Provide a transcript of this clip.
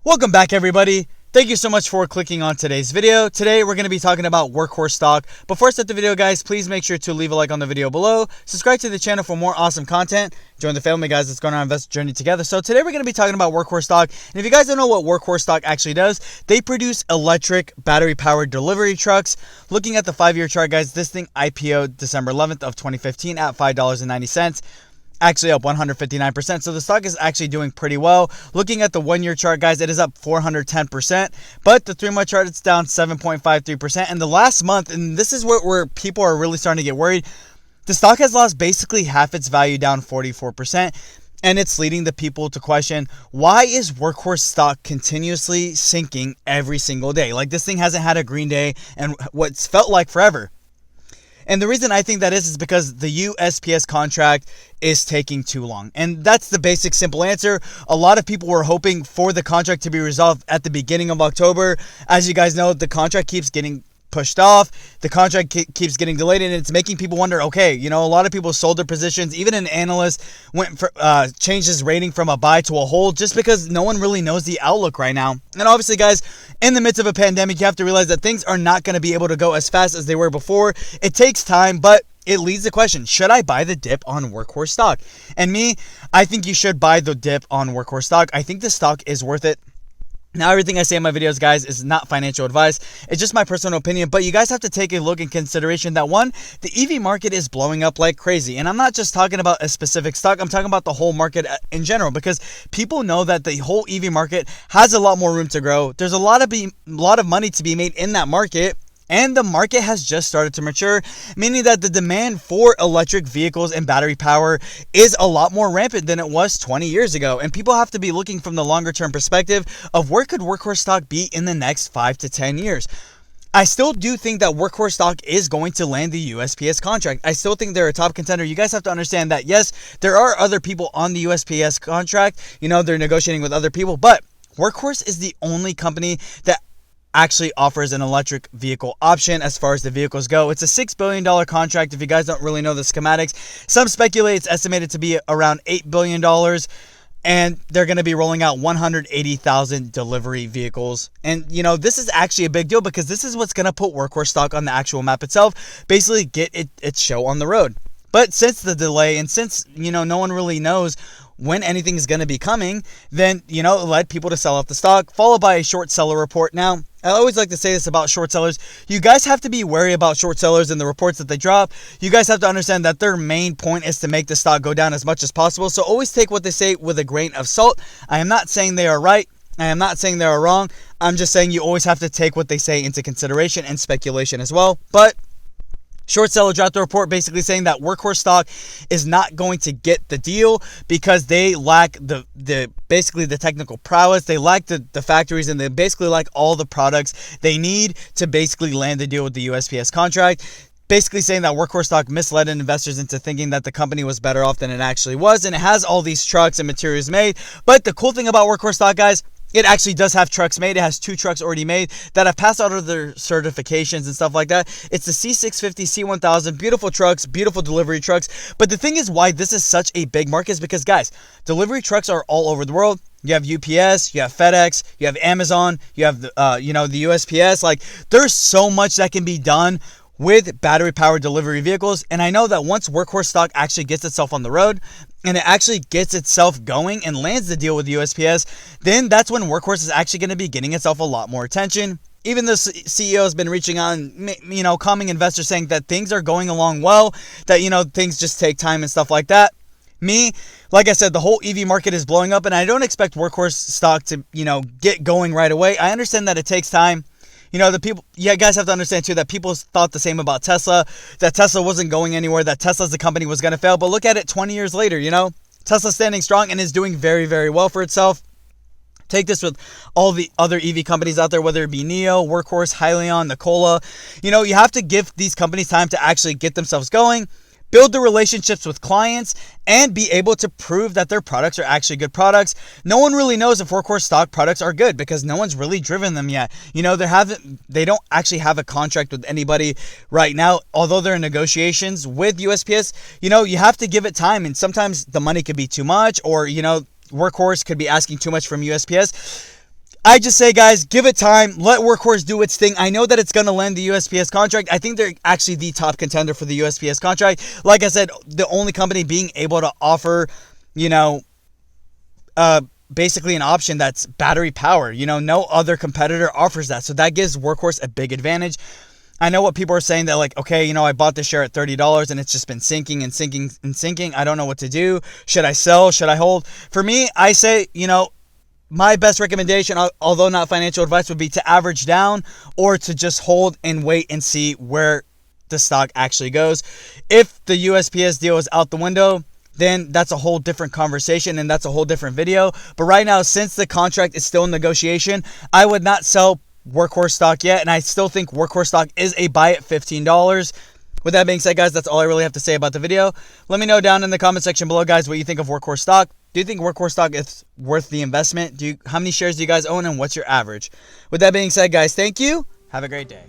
Welcome back, everybody. Thank you so much for clicking on today's video. Today, we're going to be talking about Workhorse stock. Before I start the video, guys, please make sure to leave a like on the video below. Subscribe to the channel for more awesome content. Join the family, guys. Let's go on our investor journey together. So today, we're going to be talking about Workhorse stock. And if you guys don't know what Workhorse stock actually does, they produce electric battery-powered delivery trucks. Looking at the 5-year chart, guys, this thing IPO'd December 11th of 2015 at $5.90. Actually up 159%. So the stock is actually doing pretty well. Looking at the 1-year chart, guys, it is up 410%. But the 3-month chart, it's down 7.53%. And the last month, and this is where people are really starting to get worried, the stock has lost basically half its value, down 44%. And it's leading the people to question, why is Workhorse stock continuously sinking every single day? Like, this thing hasn't had a green day and what's felt like forever. And the reason I think that is because the USPS contract is taking too long. And that's the basic, simple answer. A lot of people were hoping for the contract to be resolved at the beginning of October. As you guys know, the contract keeps getting pushed off. The contract keeps getting delayed, and it's making people wonder, okay, you know, a lot of people sold their positions. Even an analyst went for changed his rating from a buy to a hold just because no one really knows the outlook right now. And obviously, guys, in the midst of a pandemic, you have to realize that things are not going to be able to go as fast as they were before. It takes time, but it leads the question, should I buy the dip on Workhorse stock? And me, I think you should buy the dip on Workhorse stock. I think the stock is worth it. Now, everything I say in my videos, guys, is not financial advice. It's just my personal opinion. But you guys have to take a look in consideration that, one, the EV market is blowing up like crazy. And I'm not just talking about a specific stock. I'm talking about the whole market in general, because people know that the whole EV market has a lot more room to grow. There's a lot of money to be made in that market. And the market has just started to mature, meaning that the demand for electric vehicles and battery power is a lot more rampant than it was 20 years ago. And people have to be looking from the longer term perspective of where could Workhorse stock be in the next 5 to 10 years. I still do think that Workhorse stock is going to land the USPS contract. I still think they're a top contender. You guys have to understand that, yes, there are other people on the USPS contract. You know, they're negotiating with other people, but Workhorse is the only company that actually offers an electric vehicle option as far as the vehicles go. It's a $6 billion contract. If you guys don't really know the schematics, some speculate it's estimated to be around $8 billion, and they're going to be rolling out 180,000 delivery vehicles. And, you know, this is actually a big deal because this is what's going to put Workhorse stock on the actual map itself, basically get its show on the road. But since the delay and since, you know, no one really knows when anything is going to be coming, then, you know, it led people to sell off the stock, followed by a short seller report. Now, I always like to say this about short sellers. You guys have to be wary about short sellers and the reports that they drop. You guys have to understand that their main point is to make the stock go down as much as possible. So always take what they say with a grain of salt. I am not saying they are right. I am not saying they are wrong. I'm just saying you always have to take what they say into consideration and speculation as well. But short seller dropped a report basically saying that Workhorse stock is not going to get the deal because they lack basically the technical prowess. They lack the factories, and they basically lack all the products they need to basically land the deal with the USPS contract. Basically saying that Workhorse stock misled investors into thinking that the company was better off than it actually was. And it has all these trucks and materials made. But the cool thing about Workhorse stock, guys, it actually does have trucks made. It has 2 trucks already made that have passed out of their certifications and stuff like that. It's the C650, C1000, beautiful trucks, beautiful delivery trucks. But the thing is why this is such a big market is because, guys, delivery trucks are all over the world. You have UPS, you have FedEx, you have Amazon, you have the USPS. Like, there's so much that can be done with battery-powered delivery vehicles. And I know that once Workhorse stock actually gets itself on the road and it actually gets itself going and lands the deal with USPS, then that's when Workhorse is actually going to be getting itself a lot more attention. Even the CEO has been reaching out and, you know, calming investors, saying that things are going along well, that, you know, things just take time and stuff like that. Me, like I said, the whole EV market is blowing up, and I don't expect Workhorse stock to, you know, get going right away. I understand that it takes time. You know, you guys have to understand too that people thought the same about Tesla, that Tesla wasn't going anywhere, that Tesla as a company was going to fail. But look at it 20 years later, you know, Tesla's standing strong and is doing very, very well for itself. Take this with all the other EV companies out there, whether it be NIO, Workhorse, Hyliion, Nikola. You know, you have to give these companies time to actually get themselves going, build the relationships with clients, and be able to prove that their products are actually good products. No one really knows if Workhorse stock products are good because no one's really driven them yet. You know, they don't actually have a contract with anybody right now, although they're in negotiations with USPS. You know, you have to give it time, and sometimes the money could be too much, or, you know, Workhorse could be asking too much from USPS. I just say, guys, give it time. Let Workhorse do its thing. I know that it's going to land the USPS contract. I think they're actually the top contender for the USPS contract. Like I said, the only company being able to offer, you know, basically an option that's battery power. You know, no other competitor offers that. So that gives Workhorse a big advantage. I know what people are saying that, like, okay, you know, I bought this share at $30 and it's just been sinking and sinking and sinking. I don't know what to do. Should I sell? Should I hold? For me, I say, you know, my best recommendation, although not financial advice, would be to average down or to just hold and wait and see where the stock actually goes. If the USPS deal is out the window, then that's a whole different conversation and that's a whole different video. But right now, since the contract is still in negotiation, I would not sell Workhorse stock yet, and I still think Workhorse stock is a buy at $15. With that being said, guys, that's all I really have to say about the video. Let me know down in the comment section below, guys, what you think of Workhorse stock. Do you think Workhorse stock is worth the investment? How many shares do you guys own, and what's your average? With that being said, guys, thank you. Have a great day.